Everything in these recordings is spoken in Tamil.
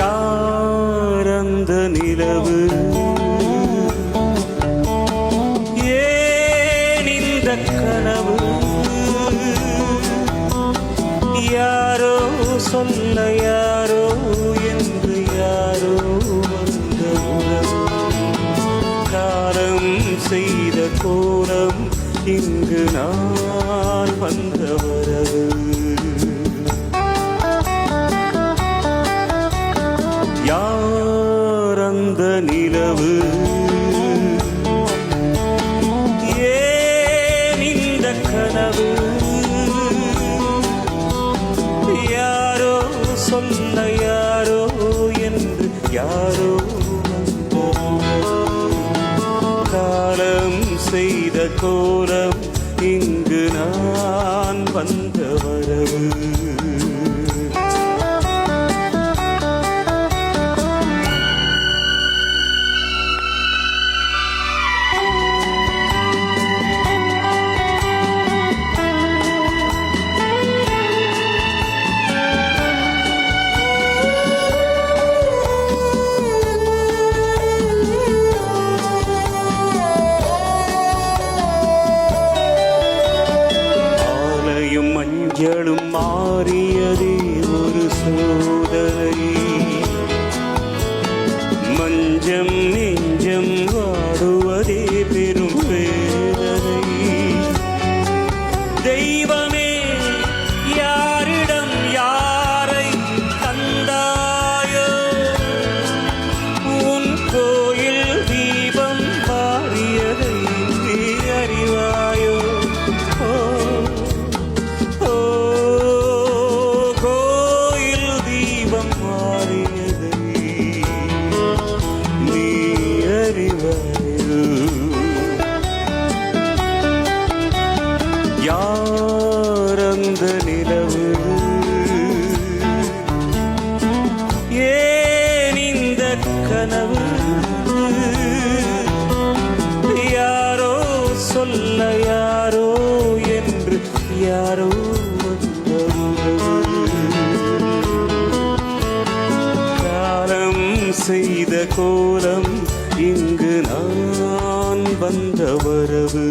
யாரந்த நிலவு, ஏன் இந்த கனவு, யாரோ சொல்ல யாரோ என்று யாரோ வந்த உறவு, காலம் செய்த கோலம் இங்கு நான் வந்த வரவு. யாரந்த நிலவு, ஏன் இந்த கனவு, யாரோ சொல்ல யாரோ என்று யாரோ வந்த காலம் செய்த கோலம் இங்கு நான் வந்த வரவு. மஞ்சளும் மாறியதே ஒரு சோதனை, மஞ்சம் நெஞ்சம் வாடுவதே பெரும் வேதனை. தெய்வமே யாரிடம் யாரை தந்தாயோ, உன் கோயில் தீபம் பாடியதை நீ அறிவாயோ. யாரந்த நிலவு, ஏன் இந்த கனவு, யாரோ சொல்ல யாரோ என்று யாரோ வந்த காலம் செய்த கோலம் இங்கு நான் வந்த வரவு.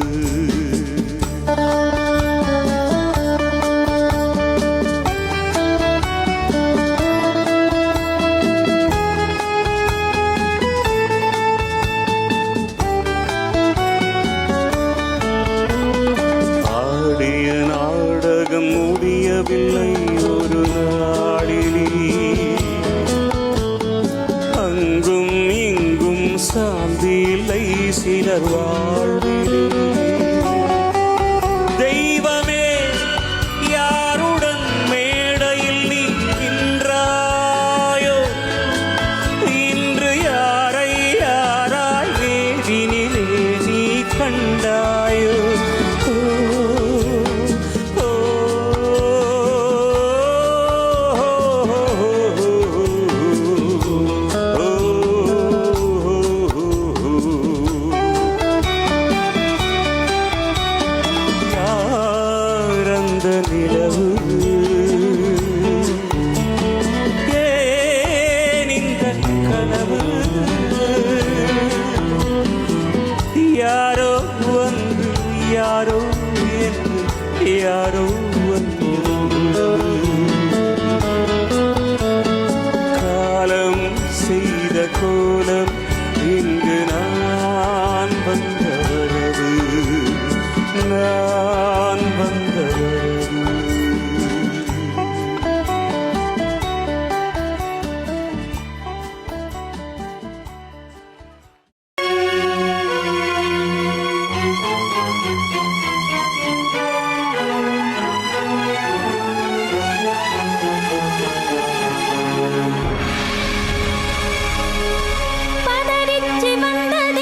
ஆடிய நாடகம் முடியவில்லை ஒரு நாளிலே, அங்கும் இங்கும் சாந்தி இல்லை சிலர் வாழ்விலே. தெய்வமே யாருடன் மேடையில் நீ நின்றாயோ, இன்று யாரை யாராய் வேதினிலே நீ கண்டாயோ. நிலவு, ஏன் இந்த கனவு, யாரோ வந்து யாரோ என்று யாரோ வந்து காலம் செய்த கோலம் இங்கு நான் வந்த வரவு, நான் வந்த வரவு. பதறிச்சி வந்தது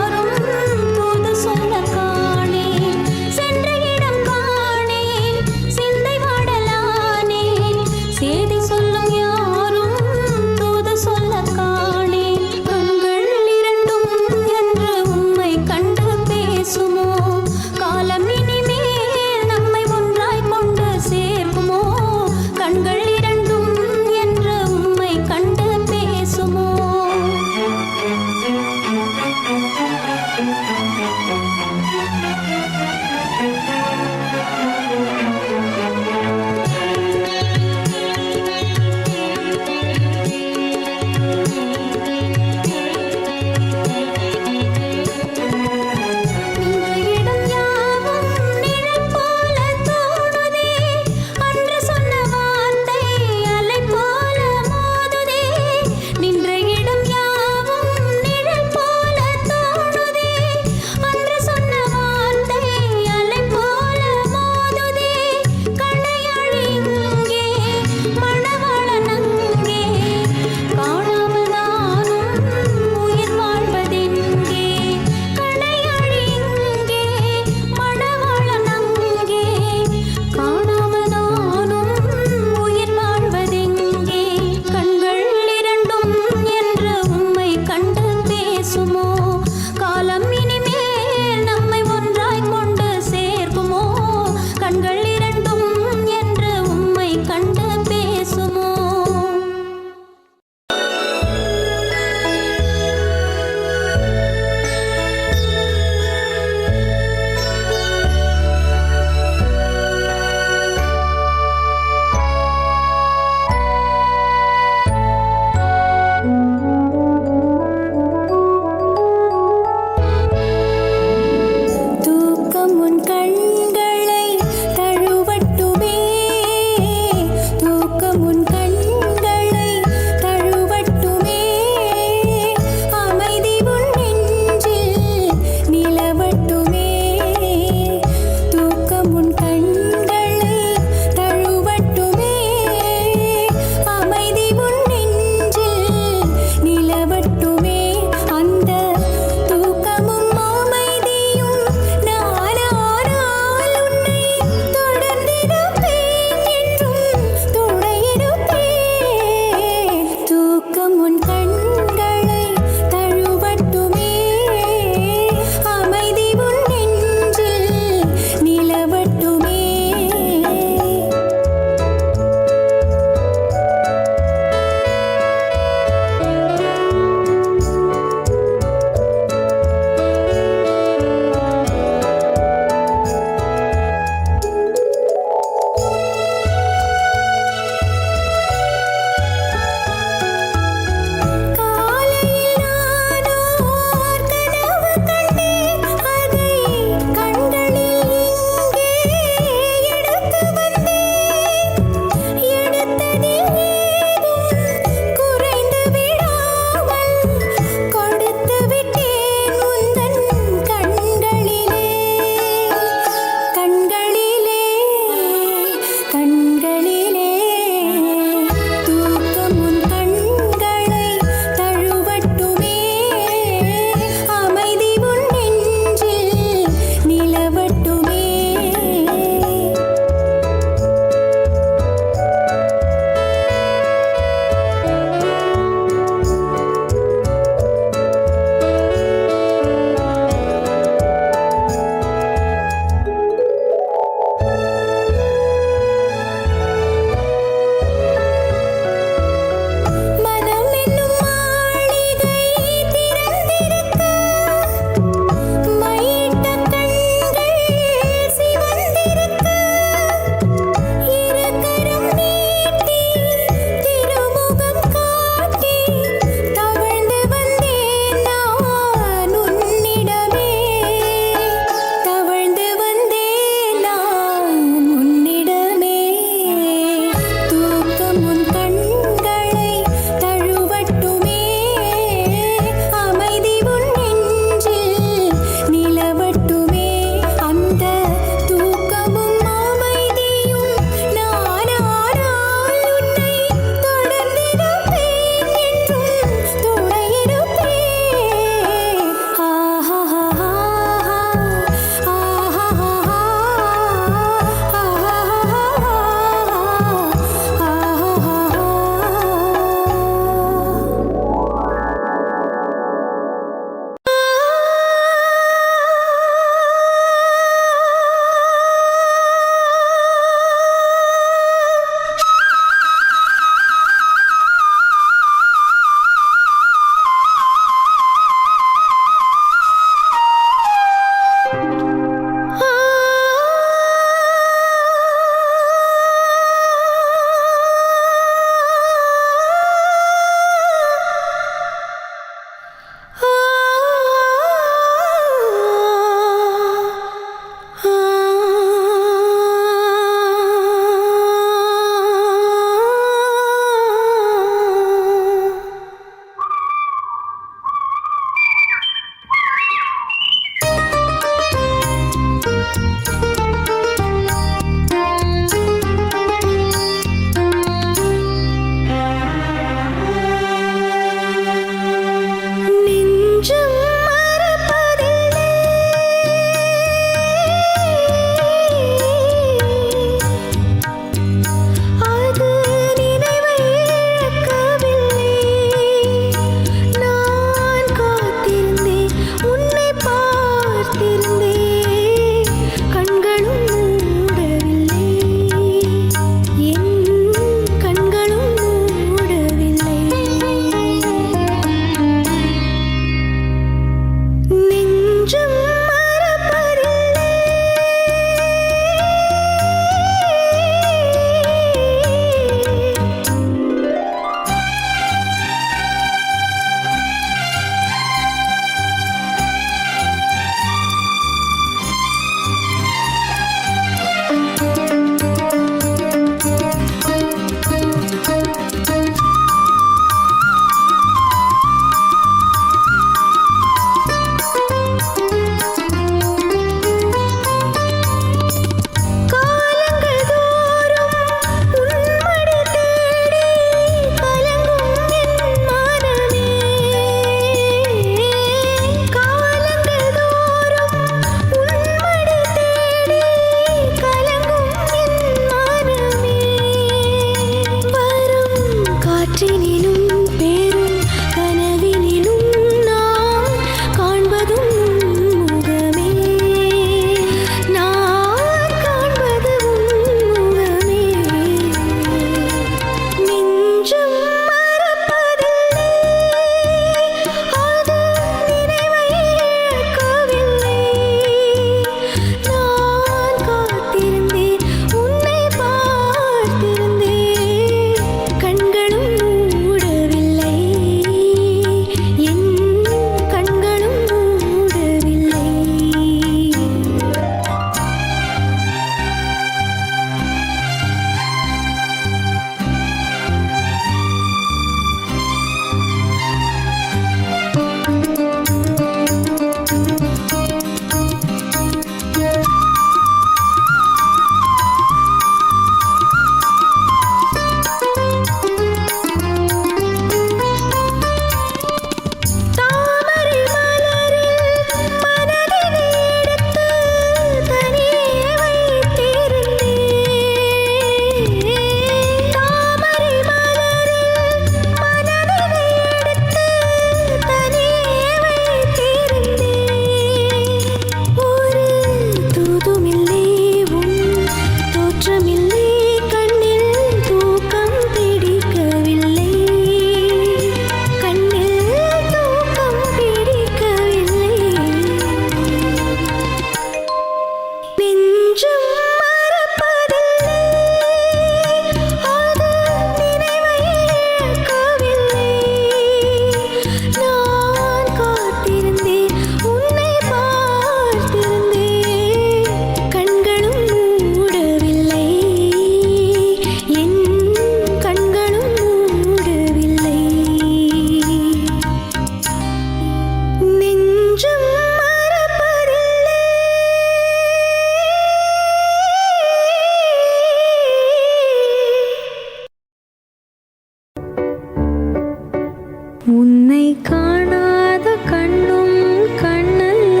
உன்னை காணாத கண்ணும் கண்ணல்ல,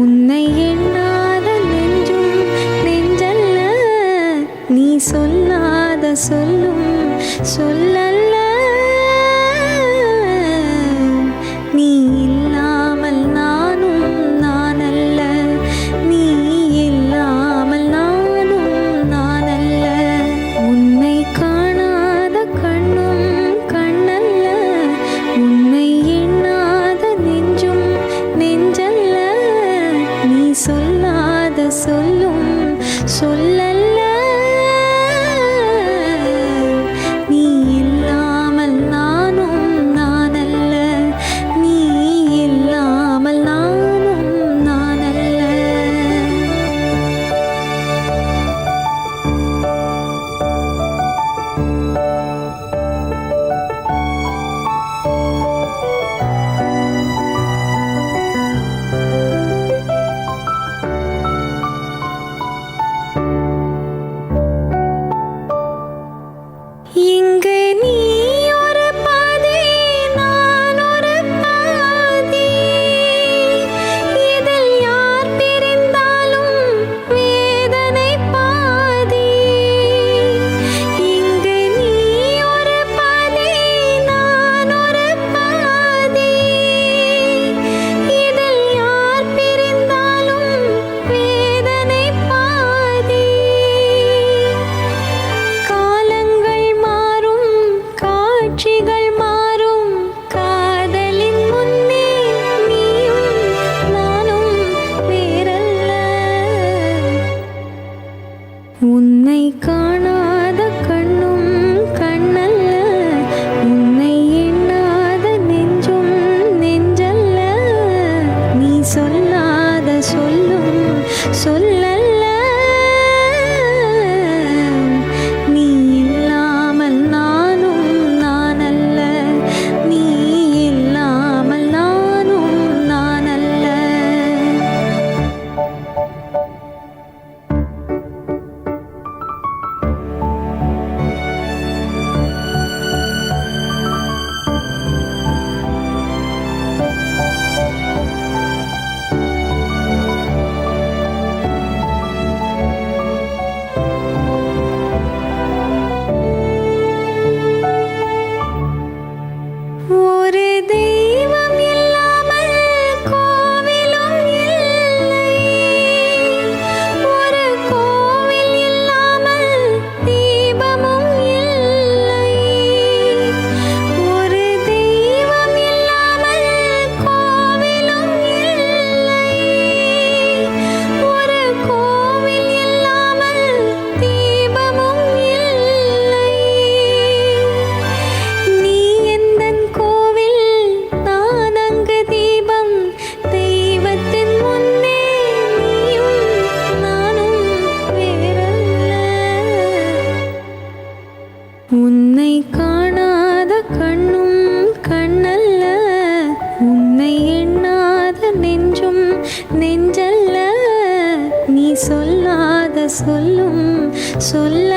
உன்னை எண்ணாத நெஞ்சும் நெஞ்சல்ல, நீ சொல்லாத சொல்லும் சொல்லல்ல, நீ இல்லாமல் நானும் நானல்ல, நீ இல்லாமல் நானும் நானல்ல. உன்னை காணாத கண்ணும் கண்ணல்ல, உன்னை எண்ணாத நெஞ்சும் நெஞ்சல்ல, நீ சொல்லாத சொல்லும் சொல்லல்ல, நீ இல்லாமல் நானும் நானல்ல, நீ இல்லாமல் நானும் நானல்ல. இங்கு நீ ஒரு பாதி, நான் ஒரு பாதி, இதில் யார் பிரிந்தாலும் வேதனை பாதி. இங்கு நீ ஒரு பாதி, நான் ஒரு பாதி, இதில் யார் பிரிந்தாலும் வேதனை பாதி. காலங்கள் மாறும், காட்சிகள் மாறும், காதலின் முன்னே நீயும் நானும் வேறல்ல. உன்னை காணாத கண்ணும் கண்ணல்ல, உன்னை எண்ணாத நெஞ்சும் நெஞ்சல்ல, நீ சொல்லாத சொல்லும் சொல்லல்ல, நீ இல்லாமல் நானும் நானல்ல, நீ இல்லாமல் நானும் நானல்ல. ஒரு தெய்வம் இல்லாமல் கோவிலும் இல்லை, ஒரு கோவில் இல்லாமல் தீபமும் இல்லை. ஒரு தெய்வம் இல்லாமல் கோவிலும் இல்லை, ஒரு கோவில் இல்லாமல் தீபமும் இல்லை. நீ எந்தன் கோவில், நான் அங்கு தீபம், தெய்வத்தின் முன்னே நீயும் நானும் வேறல்ல. உன்னை காணாத கண்ணும் கண்ணல்ல, உன்னை எண்ணாத நெஞ்சும் நெஞ்சல்ல, நீ சொல்லாத சொல்லும் சொல்ல